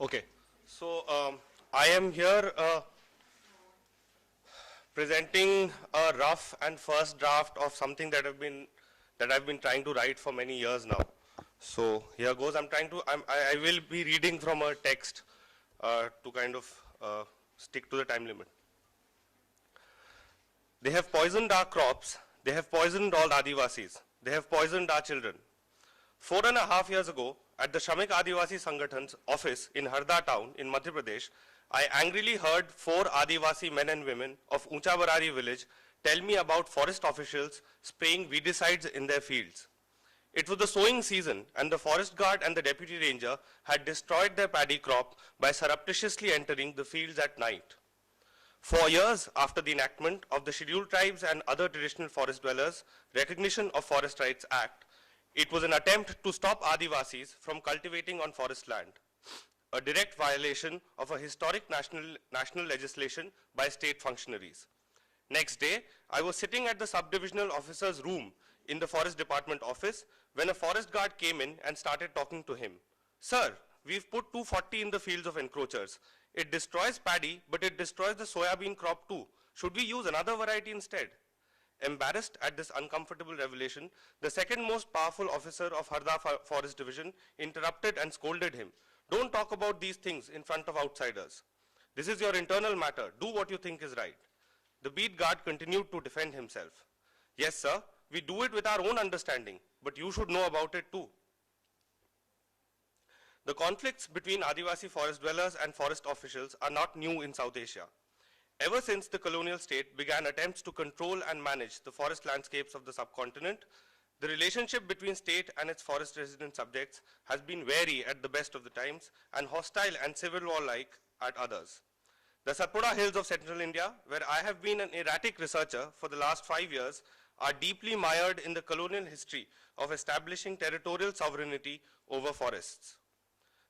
Okay, so I am here presenting a rough and first draft of something that I've been trying to write for many years now. So here goes. I will be reading from a text to kind of stick to the time limit. They have poisoned our crops. They have poisoned all Adivasis. They have poisoned our children. 4.5 years ago, at the Shramik Adivasi Sangathan's office in Harda town in Madhya Pradesh, I angrily heard 4 Adivasi men and women of Uncha Barari village tell me about forest officials spraying weedicides in their fields. It was the sowing season, and the forest guard and the deputy ranger had destroyed their paddy crop by surreptitiously entering the fields at night. 4 years after the enactment of the Scheduled Tribes and other traditional forest dwellers Recognition of Forest Rights Act, it was an attempt to stop Adivasis from cultivating on forest land, a direct violation of a historic national legislation by state functionaries. Next day, I was sitting at the subdivisional officer's room in the forest department office when a forest guard came in and started talking to him. Sir, we've put 240 in the fields of encroachers. It destroys paddy, but it destroys the soybean crop too. Should we use another variety instead? Embarrassed at this uncomfortable revelation, the second most powerful officer of Harda Forest Division interrupted and scolded him. Don't talk about these things in front of outsiders. This is your internal matter. Do what you think is right. The beat guard continued to defend himself. Yes, sir, we do it with our own understanding, but you should know about it too. The conflicts between Adivasi forest dwellers and forest officials are not new in South Asia. Ever since the colonial state began attempts to control and manage the forest landscapes of the subcontinent, the relationship between state and its forest resident subjects has been wary at the best of the times and hostile and civil war-like at others. The Satpura Hills of central India, where I have been an erratic researcher for the last 5 years, are deeply mired in the colonial history of establishing territorial sovereignty over forests.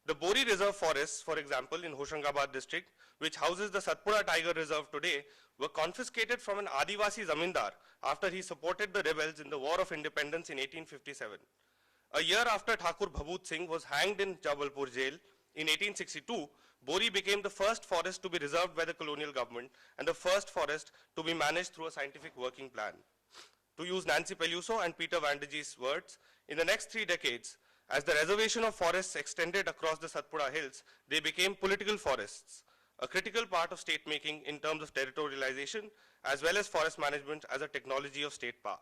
The Bori Reserve forests, for example, in Hoshangabad district, which houses the Satpura Tiger Reserve today, were confiscated from an Adivasi zamindar after he supported the rebels in the War of Independence in 1857. A year after Thakur Bhabut Singh was hanged in Jabalpur jail in 1862, Bori became the first forest to be reserved by the colonial government and the first forest to be managed through a scientific working plan. To use Nancy Peluso and Peter Vandergeest's words, in the next 3 decades, as the reservation of forests extended across the Satpura Hills, they became political forests, a critical part of state making in terms of territorialization, as well as forest management as a technology of state power.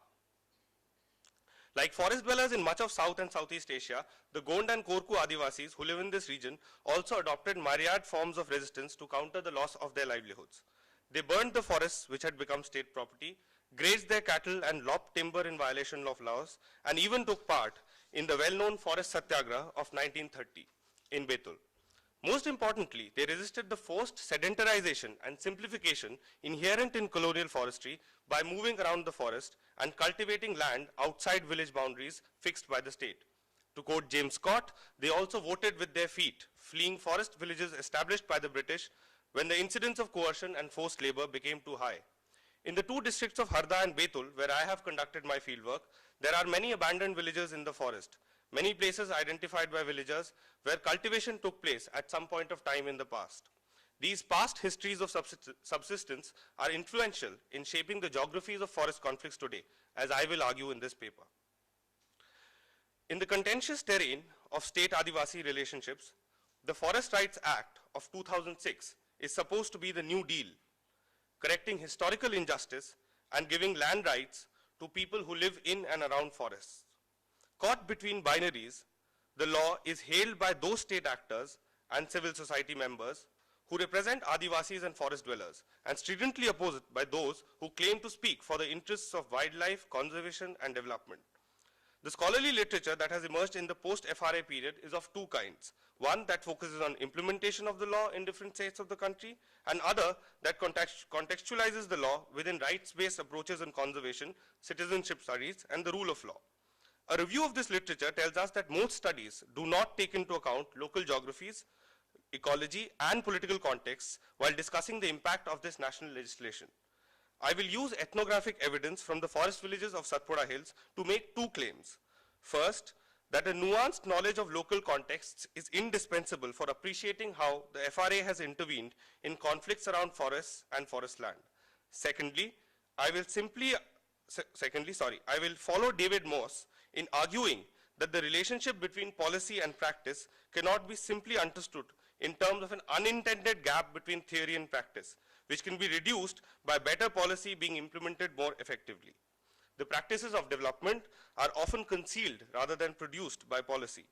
Like forest dwellers in much of South and Southeast Asia, the Gond and Korku Adivasis who live in this region also adopted myriad forms of resistance to counter the loss of their livelihoods. They burned the forests which had become state property, grazed their cattle and lopped timber in violation of laws, and even took part in the well-known forest satyagraha of 1930 in Betul. Most importantly, they resisted the forced sedentarization and simplification inherent in colonial forestry by moving around the forest and cultivating land outside village boundaries fixed by the state. To quote James Scott, they also voted with their feet, fleeing forest villages established by the British when the incidence of coercion and forced labor became too high. In the 2 districts of Harda and Betul, where I have conducted my fieldwork, there are many abandoned villages in the forest, many places identified by villagers where cultivation took place at some point of time in the past. These past histories of subsistence are influential in shaping the geographies of forest conflicts today, as I will argue in this paper. In the contentious terrain of state-Adivasi relationships, the Forest Rights Act of 2006 is supposed to be the New Deal, correcting historical injustice and giving land rights to people who live in and around forests. Caught between binaries, the law is hailed by those state actors and civil society members who represent Adivasis and forest dwellers, and stridently opposed by those who claim to speak for the interests of wildlife, conservation, and development. The scholarly literature that has emerged in the post-FRA period is of 2 kinds. One that focuses on implementation of the law in different states of the country, and other that contextualizes the law within rights-based approaches in conservation, citizenship studies, and the rule of law. A review of this literature tells us that most studies do not take into account local geographies, ecology, and political contexts while discussing the impact of this national legislation. I will use ethnographic evidence from the forest villages of Satpura Hills to make 2 claims. First, that a nuanced knowledge of local contexts is indispensable for appreciating how the FRA has intervened in conflicts around forests and forest land. Secondly, I will follow David Morse in arguing that the relationship between policy and practice cannot be simply understood in terms of an unintended gap between theory and practice, which can be reduced by better policy being implemented more effectively. The practices of development are often concealed rather than produced by policy.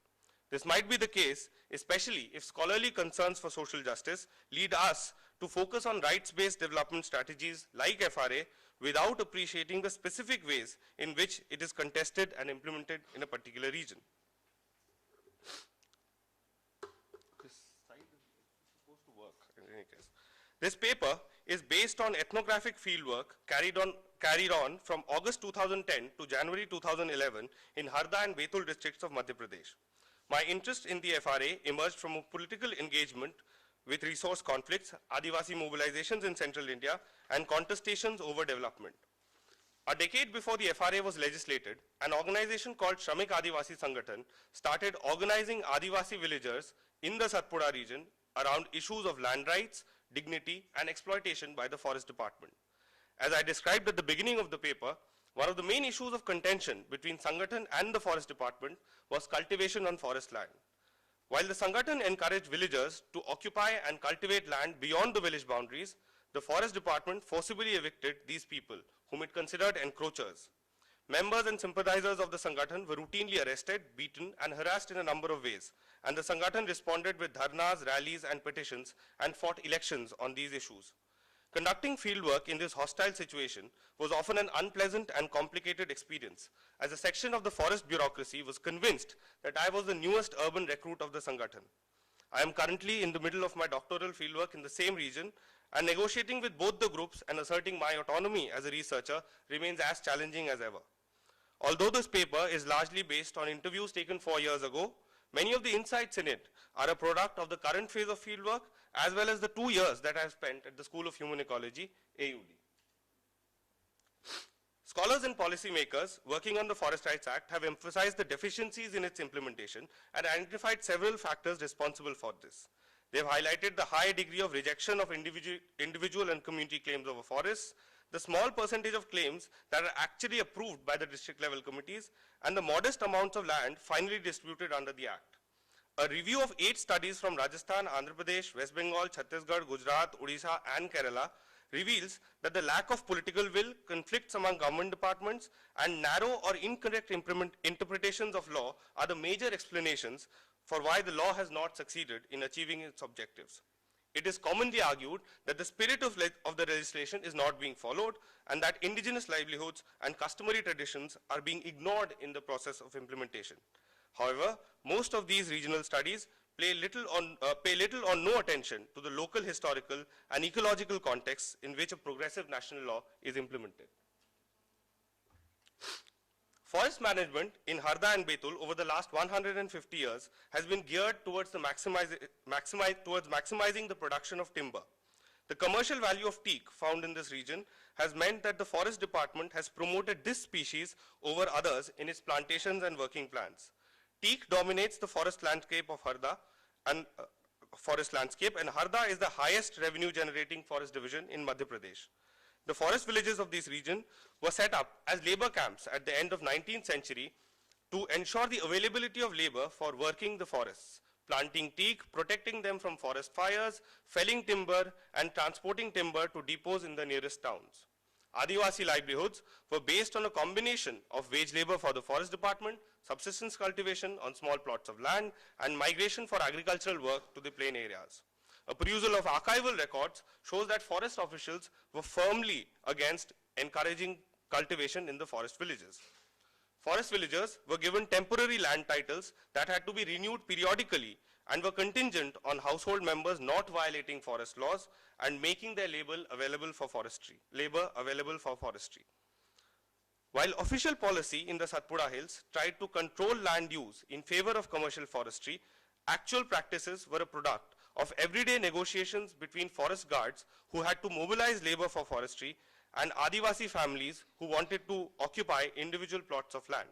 This might be the case, especially if scholarly concerns for social justice lead us to focus on rights-based development strategies like FRA without appreciating the specific ways in which it is contested and implemented in a particular region. This slide is supposed to work in any case. This paper is based on ethnographic fieldwork carried on from August 2010 to January 2011 in Harda and Betul districts of Madhya Pradesh. My interest in the FRA emerged from a political engagement with resource conflicts, Adivasi mobilizations in central India, and contestations over development. A decade before the FRA was legislated, an organization called Shramik Adivasi Sangathan started organizing Adivasi villagers in the Satpura region around issues of land rights, dignity, and exploitation by the Forest Department. As I described at the beginning of the paper, one of the main issues of contention between Sangathan and the Forest Department was cultivation on forest land. While the Sangathan encouraged villagers to occupy and cultivate land beyond the village boundaries, the Forest Department forcibly evicted these people, whom it considered encroachers. Members and sympathizers of the Sangathan were routinely arrested, beaten, and harassed in a number of ways, and the Sangathan responded with dharnas, rallies, and petitions, and fought elections on these issues. Conducting fieldwork in this hostile situation was often an unpleasant and complicated experience, as a section of the forest bureaucracy was convinced that I was the newest urban recruit of the Sangathan. I am currently in the middle of my doctoral fieldwork in the same region, and negotiating with both the groups and asserting my autonomy as a researcher remains as challenging as ever. Although this paper is largely based on interviews taken 4 years ago, many of the insights in it are a product of the current phase of fieldwork, as well as the 2 years that I have spent at the School of Human Ecology, AUD. Scholars and policymakers working on the Forest Rights Act have emphasized the deficiencies in its implementation and identified several factors responsible for this. They have highlighted the high degree of rejection of individual and community claims over forests, the small percentage of claims that are actually approved by the district level committees, and the modest amounts of land finally distributed under the Act. A review of 8 studies from Rajasthan, Andhra Pradesh, West Bengal, Chhattisgarh, Gujarat, Odisha, and Kerala reveals that the lack of political will, conflicts among government departments, and narrow or incorrect interpretations of law are the major explanations for why the law has not succeeded in achieving its objectives. It is commonly argued that the spirit of the legislation is not being followed, and that indigenous livelihoods and customary traditions are being ignored in the process of implementation. However, most of these regional studies pay little or no attention to the local historical and ecological contexts in which a progressive national law is implemented. Forest management in Harda and Betul over the last 150 years has been geared towards maximizing the production of timber. The commercial value of teak found in this region has meant that the Forest Department has promoted this species over others in its plantations and working plans. Teak dominates the forest landscape of Harda and Harda is the highest revenue generating forest division in Madhya Pradesh. The forest villages of this region were set up as labor camps at the end of 19th century to ensure the availability of labor for working the forests, planting teak, protecting them from forest fires, felling timber, and transporting timber to depots in the nearest towns. Adivasi livelihoods were based on a combination of wage labor for the Forest Department, subsistence cultivation on small plots of land, and migration for agricultural work to the plain areas. A perusal of archival records shows that forest officials were firmly against encouraging cultivation in the forest villages. Forest villagers were given temporary land titles that had to be renewed periodically and were contingent on household members not violating forest laws and making their labor available for forestry. While official policy in the Satpura Hills tried to control land use in favor of commercial forestry, actual practices were a product of everyday negotiations between forest guards who had to mobilize labor for forestry and Adivasi families who wanted to occupy individual plots of land.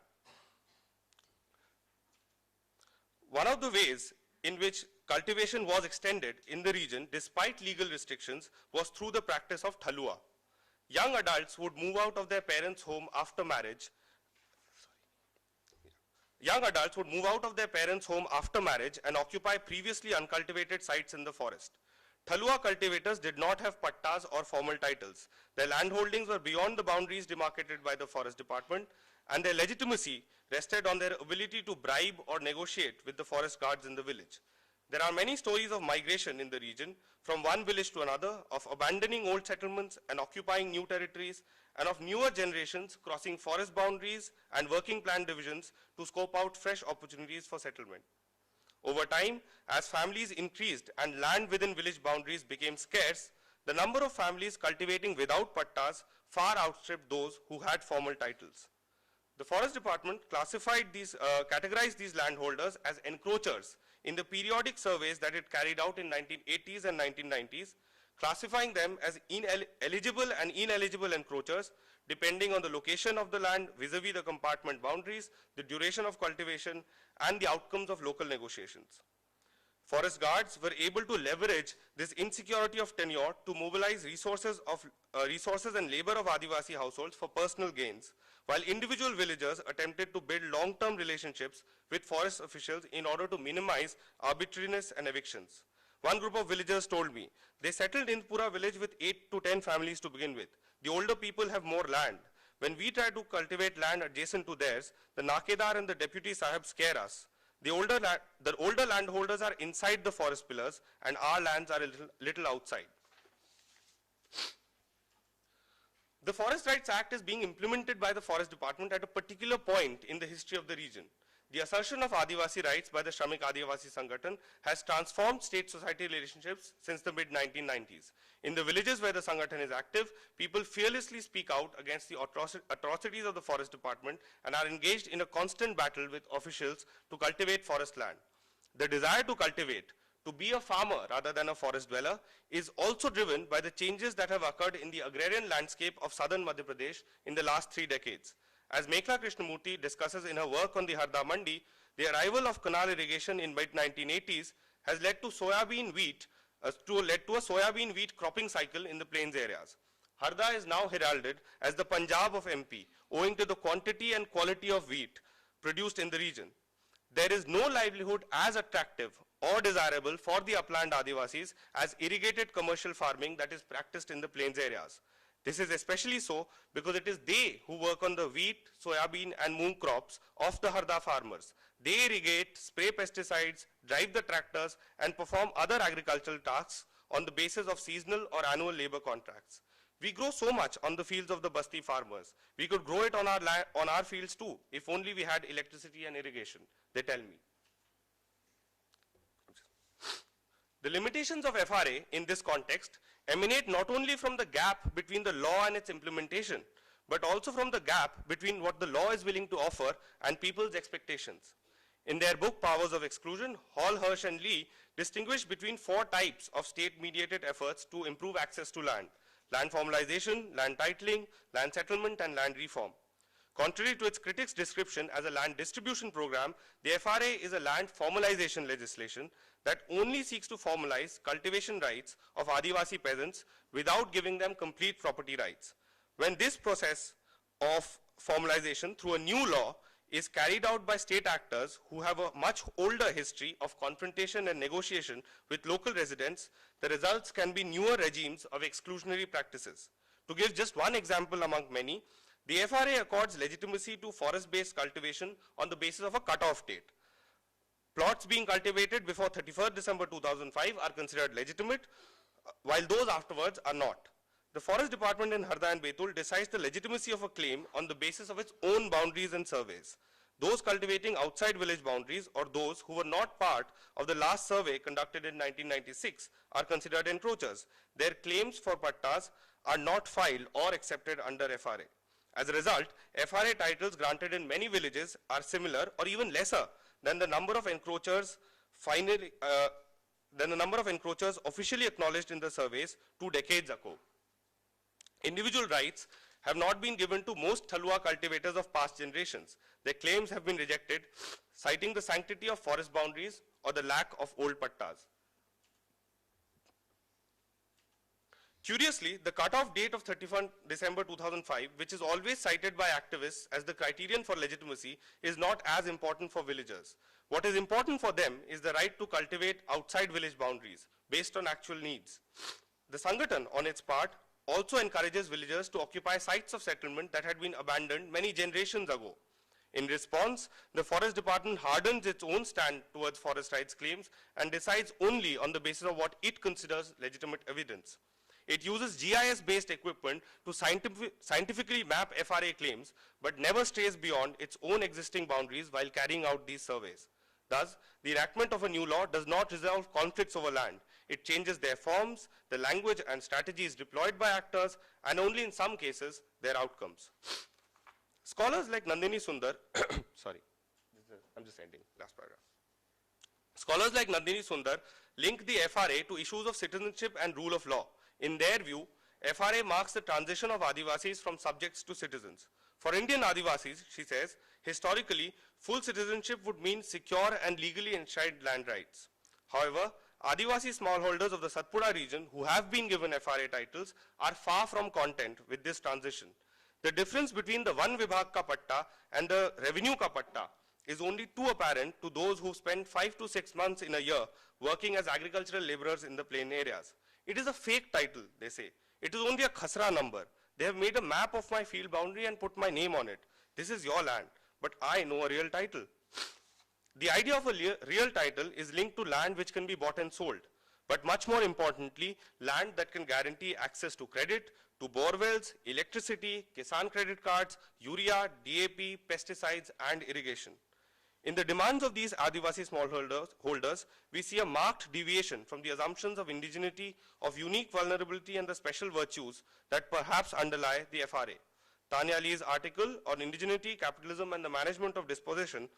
One of the ways in which cultivation was extended in the region despite legal restrictions was through the practice of thalua. Young adults would move out of their parents' home after marriage. Young adults would move out of their parents' home after marriage and occupy previously uncultivated sites in the forest. Thalua cultivators did not have pattas or formal titles. Their landholdings were beyond the boundaries demarcated by the forest department, and their legitimacy rested on their ability to bribe or negotiate with the forest guards in the village. There are many stories of migration in the region, from one village to another, of abandoning old settlements and occupying new territories, and of newer generations crossing forest boundaries and working plan divisions to scope out fresh opportunities for settlement. Over time, as families increased and land within village boundaries became scarce, the number of families cultivating without pattas far outstripped those who had formal titles. The Forest Department categorized these landholders as encroachers in the periodic surveys that it carried out in 1980s and 1990s, classifying them as eligible and ineligible encroachers depending on the location of the land vis-a-vis the compartment boundaries, the duration of cultivation, and the outcomes of local negotiations. Forest guards were able to leverage this insecurity of tenure to mobilize resources and labor of Adivasi households for personal gains, while individual villagers attempted to build long-term relationships with forest officials in order to minimize arbitrariness and evictions. One group of villagers told me, they settled in Pura village with 8 to 10 families to begin with. The older people have more land. When we try to cultivate land adjacent to theirs, the Nakedar and the deputy sahib scare us. The older landholders are inside the forest pillars and our lands are a little outside. The Forest Rights Act is being implemented by the Forest Department at a particular point in the history of the region. The assertion of Adivasi rights by the Shramik Adivasi Sangathan has transformed state-society relationships since the mid-1990s. In the villages where the Sangathan is active, people fearlessly speak out against the atrocities of the Forest Department and are engaged in a constant battle with officials to cultivate forest land. The desire to cultivate, to be a farmer rather than a forest dweller, is also driven by the changes that have occurred in the agrarian landscape of southern Madhya Pradesh in the last 3 decades. As Meghla Krishnamurthy discusses in her work on the Harda Mandi, the arrival of canal irrigation in mid-1980s has led to a soybean wheat cropping cycle in the plains areas. Harda is now heralded as the Punjab of MP, owing to the quantity and quality of wheat produced in the region. There is no livelihood as attractive or desirable for the upland Adivasis as irrigated commercial farming that is practiced in the plains areas. This is especially so because it is they who work on the wheat, soybean and moong crops of the Harda farmers. They irrigate, spray pesticides, drive the tractors and perform other agricultural tasks on the basis of seasonal or annual labor contracts. We grow so much on the fields of the Basti farmers. We could grow it on our fields too, if only we had electricity and irrigation, they tell me. The limitations of FRA in this context emanate not only from the gap between the law and its implementation, but also from the gap between what the law is willing to offer and people's expectations. In their book, Powers of Exclusion, Hall, Hirsch and Lee distinguish between 4 types of state-mediated efforts to improve access to land: land formalization, land titling, land settlement, and land reform. Contrary to its critics' description as a land distribution program, the FRA is a land formalization legislation that only seeks to formalize cultivation rights of Adivasi peasants without giving them complete property rights. When this process of formalization through a new law is carried out by state actors who have a much older history of confrontation and negotiation with local residents, the results can be newer regimes of exclusionary practices. To give just one example among many, the FRA accords legitimacy to forest-based cultivation on the basis of a cut-off date. Plots being cultivated before 31st December 2005 are considered legitimate, while those afterwards are not. The Forest Department in Harda and Betul decides the legitimacy of a claim on the basis of its own boundaries and surveys. Those cultivating outside village boundaries or those who were not part of the last survey conducted in 1996 are considered encroachers. Their claims for pattas are not filed or accepted under FRA. As a result, FRA titles granted in many villages are similar or even lesser than the number of encroachers officially acknowledged in the surveys 2 decades ago. Individual rights have not been given to most Thalua cultivators of past generations. Their claims have been rejected, citing the sanctity of forest boundaries or the lack of old pattas. Curiously, the cutoff date of 31 December 2005, which is always cited by activists as the criterion for legitimacy, is not as important for villagers. What is important for them is the right to cultivate outside village boundaries, based on actual needs. The Sangathan, on its part, also encourages villagers to occupy sites of settlement that had been abandoned many generations ago. In response, the Forest Department hardens its own stand towards forest rights claims and decides only on the basis of what it considers legitimate evidence. It uses GIS-based equipment to scientifically map FRA claims, but never strays beyond its own existing boundaries while carrying out these surveys. Thus, the enactment of a new law does not resolve conflicts over land. It changes their forms, the language and strategies deployed by actors, and only in some cases, their outcomes. Scholars like Nandini Sundar, sorry, I'm just ending, last paragraph. Scholars like Nandini Sundar link the FRA to issues of citizenship and rule of law. In their view, FRA marks the transition of Adivasis from subjects to citizens. For Indian Adivasis, she says, historically, full citizenship would mean secure and legally enshrined land rights. However, Adivasi smallholders of the Satpura region who have been given FRA titles are far from content with this transition. The difference between the Van Vibhag ka patta and the revenue ka patta is only too apparent to those who spend 5 to 6 months in a year working as agricultural laborers in the plain areas. It is a fake title, they say. It is only a khasra number. They have made a map of my field boundary and put my name on it. This is your land, but I know a real title. The idea of a real title is linked to land which can be bought and sold, but much more importantly, land that can guarantee access to credit, to borewells, electricity, Kisan credit cards, urea, DAP, pesticides, and irrigation. In the demands of these Adivasi smallholders, we see a marked deviation from the assumptions of indigeneity, of unique vulnerability, and the special virtues that perhaps underlie the FRA. Tanya Ali's article on indigeneity, capitalism, and the management of dispossession,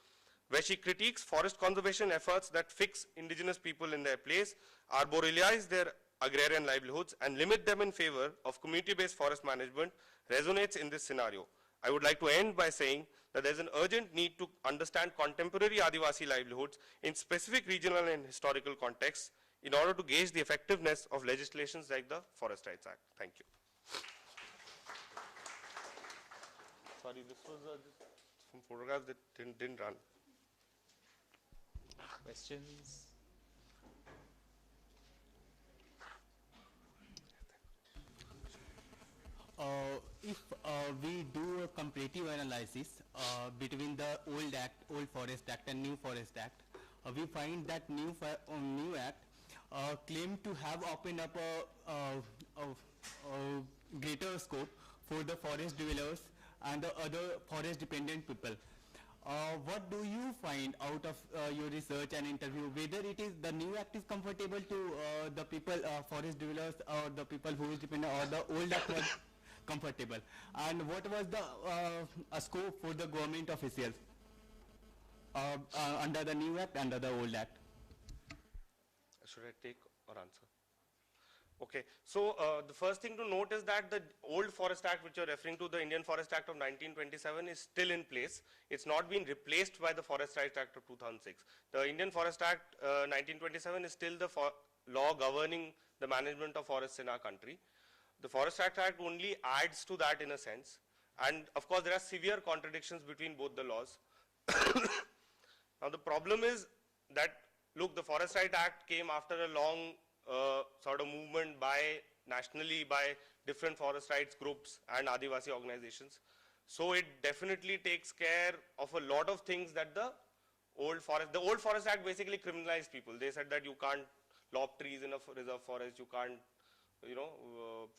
where she critiques forest conservation efforts that fix indigenous people in their place, arborealize their agrarian livelihoods, and limit them in favor of community-based forest management, resonates in this scenario. I would like to end by saying that there's an urgent need to understand contemporary Adivasi livelihoods in specific regional and historical contexts in order to gauge the effectiveness of legislations like the Forest Rights Act. Thank you. Sorry, this was some photographs that didn't run. Questions? If we do a comparative analysis between the old Forest Act and new Forest Act, we find that new Act claimed to have opened up a greater scope for the forest dwellers and the other forest dependent people. What do you find out of your research and interview, whether it is the new act is comfortable to the people, forest dwellers, or the people who is dependent, or the old act was comfortable? And what was the scope for the government officials under the new act, under the old act? Should I take or answer? Okay, so the first thing to note is that the old Forest Act, which you're referring to, the Indian Forest Act of 1927, is still in place. It's not been replaced by the Forest Rights Act of 2006. The Indian Forest Act 1927 is still the law governing the management of forests in our country. The Forest Rights Act only adds to that in a sense. And of course, there are severe contradictions between both the laws. Now, the problem is that, look, the Forest Rights Act came after a long sort of movement nationally by different forest rights groups and Adivasi organizations. So it definitely takes care of a lot of things that the old Forest Act basically criminalized people. They said that you can't lop trees in a reserve forest, you can't,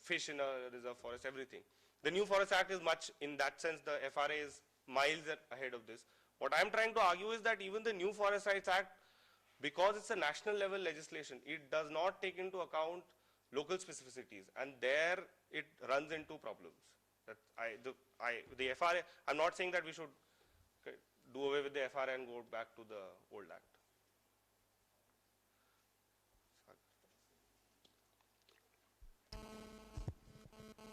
fish in a reserve forest, everything. The new Forest Act is much, in that sense, the FRA is miles ahead of this. What I'm trying to argue is that even the new Forest Rights Act, because it's a national level legislation, it does not take into account local specificities, and there it runs into problems. That the FRA, I'm not saying that we should do away with the FRA and go back to the old act.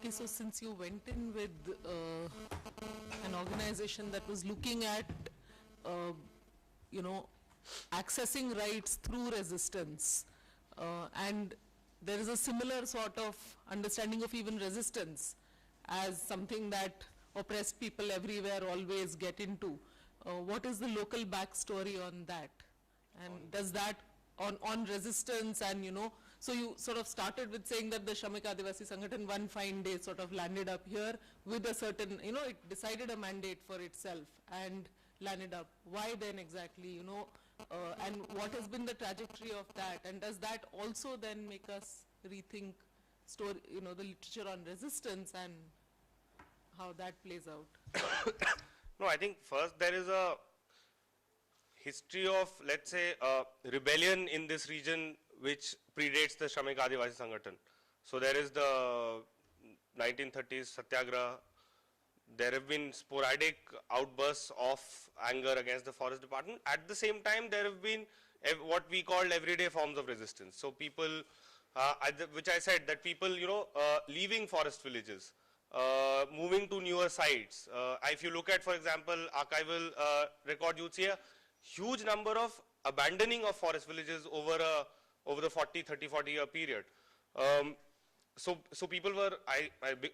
Okay, so since you went in with an organization that was looking at, uh, you know, accessing rights through resistance, and there is a similar sort of understanding of even resistance as something that oppressed people everywhere always get into. What is the local backstory on that? And does that, on resistance and, so you sort of started with saying that the Shramik Adivasi Sangathan one fine day sort of landed up here with a certain, it decided a mandate for itself and landed up. Why then exactly, and what has been the trajectory of that? And does that also then make us rethink story, the literature on resistance and how that plays out? No, I think first there is a history of, let's say, rebellion in this region which predates the Shramik Adivasi Sangathan. So there is the 1930s Satyagraha. There have been sporadic outbursts of anger against the forest department. At the same time, there have been what we call everyday forms of resistance. So people, which I said, that people, leaving forest villages, moving to newer sites. If you look at, for example, archival record, you'd see a huge number of abandoning of forest villages over the 30-40 year period. So people were,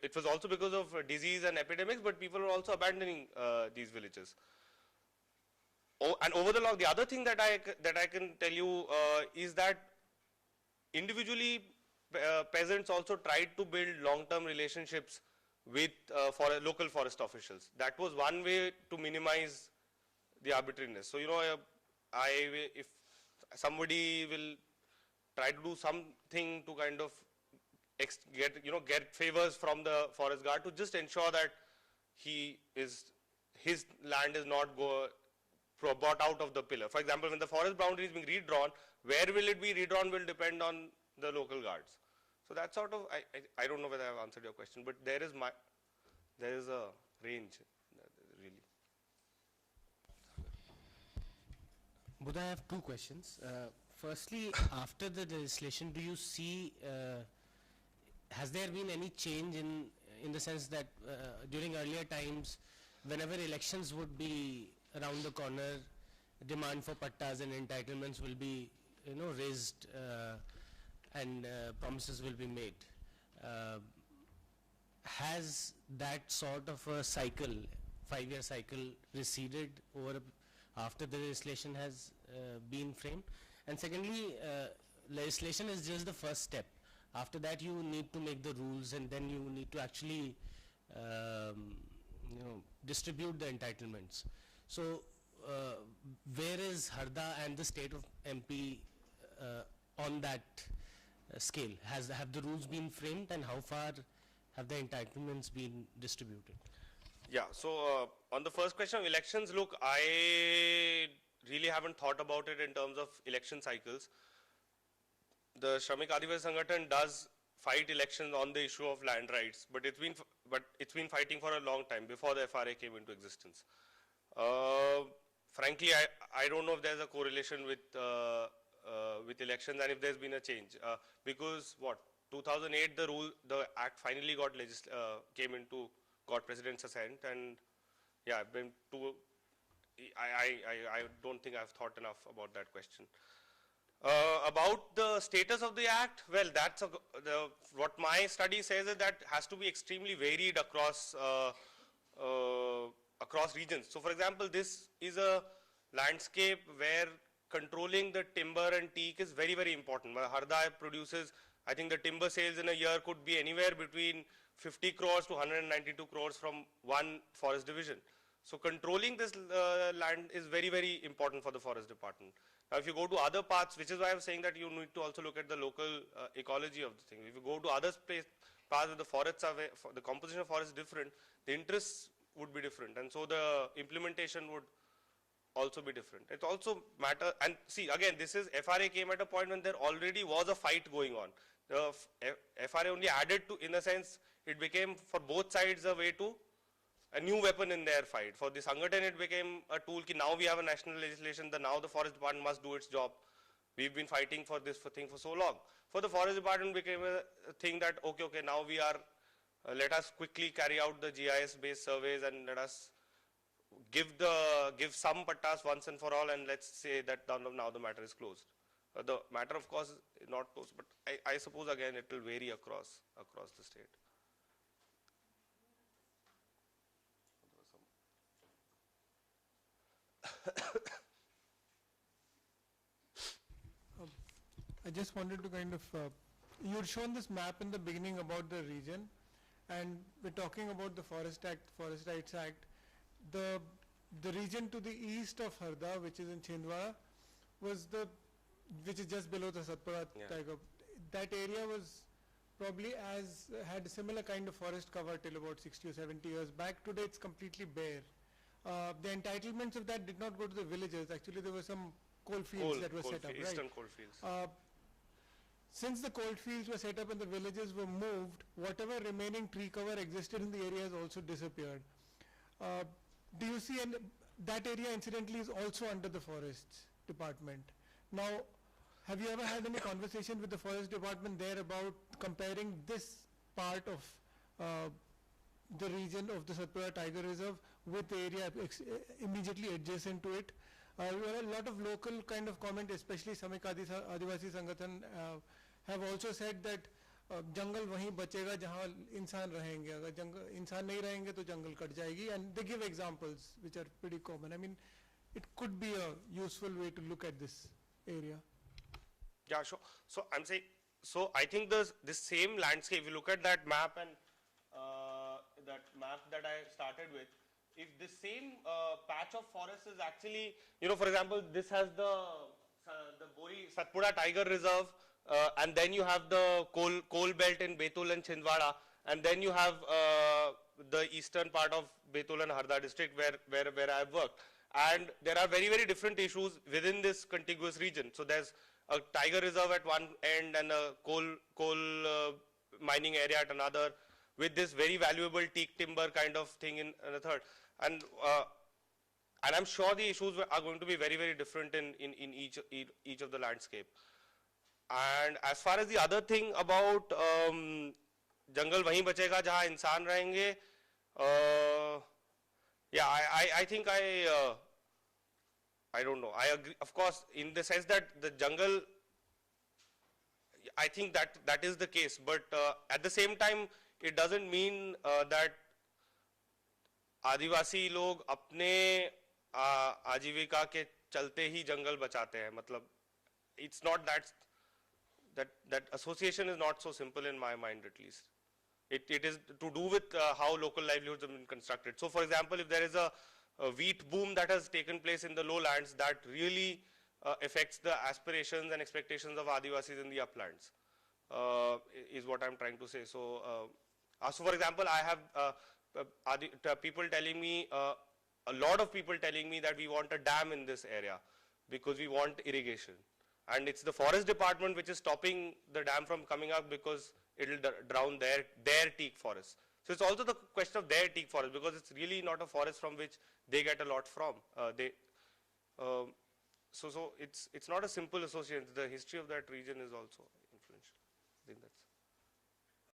it was also because of disease and epidemics, but people were also abandoning these villages. And over the long, the other thing that I can tell you is that individually peasants also tried to build long-term relationships with local forest officials. That was one way to minimize the arbitrariness. So, if somebody will try to do something to kind of get favors from the forest guard to just ensure that his land is not brought out of the pillar. For example, when the forest boundary is being redrawn, where will it be redrawn will depend on the local guards. So that's sort of, I don't know whether I've answered your question, but there is a range, really. Buddha, I have two questions. Firstly, after the legislation, do you see, has there been any change in the sense that during earlier times, whenever elections would be around the corner, demand for pattas and entitlements will be, raised and promises will be made. Has that sort of a cycle, 5-year cycle, receded after the legislation has been framed? And secondly, legislation is just the first step. After that, you need to make the rules, and then you need to actually, distribute the entitlements. So, where is Harda and the state of MP on that scale? Have the rules been framed, and how far have the entitlements been distributed? Yeah, so on the first question of elections, look, I really haven't thought about it in terms of election cycles. The Shramik Adivasi Sangathan does fight elections on the issue of land rights, but it's been fighting for a long time before the FRA came into existence. Frankly, I don't know if there's a correlation with elections and if there's been a change, because 2008 the act finally came into President's assent, and yeah, I don't think I've thought enough about that question. About the status of the act, well, that's what my study says is that has to be extremely varied across regions. So, for example, this is a landscape where controlling the timber and teak is very, very important. Harda produces, I think the timber sales in a year could be anywhere between 50 crores to 192 crores from one forest division. So controlling this land is very, very important for the forest department. Now, if you go to other parts, which is why I was saying that you need to also look at the local ecology of the thing. If you go to other parts where the forests are, the composition of forest is different, the interests would be different, and so the implementation would also be different. It also matter, and see, again, this is FRA came at a point when there already was a fight going on. The FRA only added to, in a sense, it became for both sides a way to a new weapon in their fight. For the Sangathan, it became a tool ki now we have a national legislation, now the forest department must do its job. We've been fighting for this thing for so long. For the forest department, became a thing that, okay, now we are let us quickly carry out the GIS-based surveys and let us give some pattas once and for all, and let's say that now the matter is closed. The matter, of course, is not closed, but I suppose again it will vary across the state. I just wanted to kind of, you had shown this map in the beginning about the region, and we're talking about the Forest Rights Act. The region to the east of Harda, which is in Chhindwara, which is just below the Satpura Tiger. That area was probably had a similar kind of forest cover till about 60 or 70 years back. Today it's completely bare. The entitlements of that did not go to the villages. Actually, there were some coal fields that were set up, right? Eastern coal fields. Since the coal fields were set up and the villages were moved, whatever remaining tree cover existed in the area has also disappeared. Do you see that area incidentally is also under the Forests Department? Now, have you ever had any conversation with the Forest Department there about comparing this part of the region of the Satpura Tiger Reserve with the area immediately adjacent to it? There are a lot of local kind of comment, especially Samik Adivasi Sangathan have also said that jungle wahi bachega jahan insan rahenge. Agar insan nahi rahenge to jungle kat jayegi, and they give examples which are pretty common. I mean, it could be a useful way to look at this area. Yeah, sure. So I'm saying, so I think this same landscape, if you look at that map and that I started with, if the same patch of forest is actually, for example, this has the Bori Satpura Tiger Reserve, and then you have the coal belt in Betul and Chhindwara, and then you have the eastern part of Betul and Harda district where I've worked. And there are very, very different issues within this contiguous region. So there's a tiger reserve at one end and a coal mining area at another, with this very valuable teak timber kind of thing in a third. And I'm sure the issues are going to be very, very different in each of the landscape. And as far as the other thing about jungle wahi bachega jahan insan rahenge, yeah, I think I don't know. I agree, of course, in the sense that the jungle, I think that is the case. But at the same time, it doesn't mean that आदिवासी लोग अपने आजीविका के चलते ही जंगल बचाते हैं. मतलब, it's not that association is not so simple in my mind, at least. It is to do with how local livelihoods have been constructed. So, for example, if there is a wheat boom that has taken place in the lowlands, that really affects the aspirations and expectations of Adivasis in the uplands, is what I'm trying to say. So, for example, I have people telling me, a lot of people telling me that we want a dam in this area because we want irrigation. And it's the forest department which is stopping the dam from coming up because it will drown their teak forest. So it's also the question of their teak forest, because it's really not a forest from which they get a lot from. So it's not a simple association. The history of that region is also influential. I think that's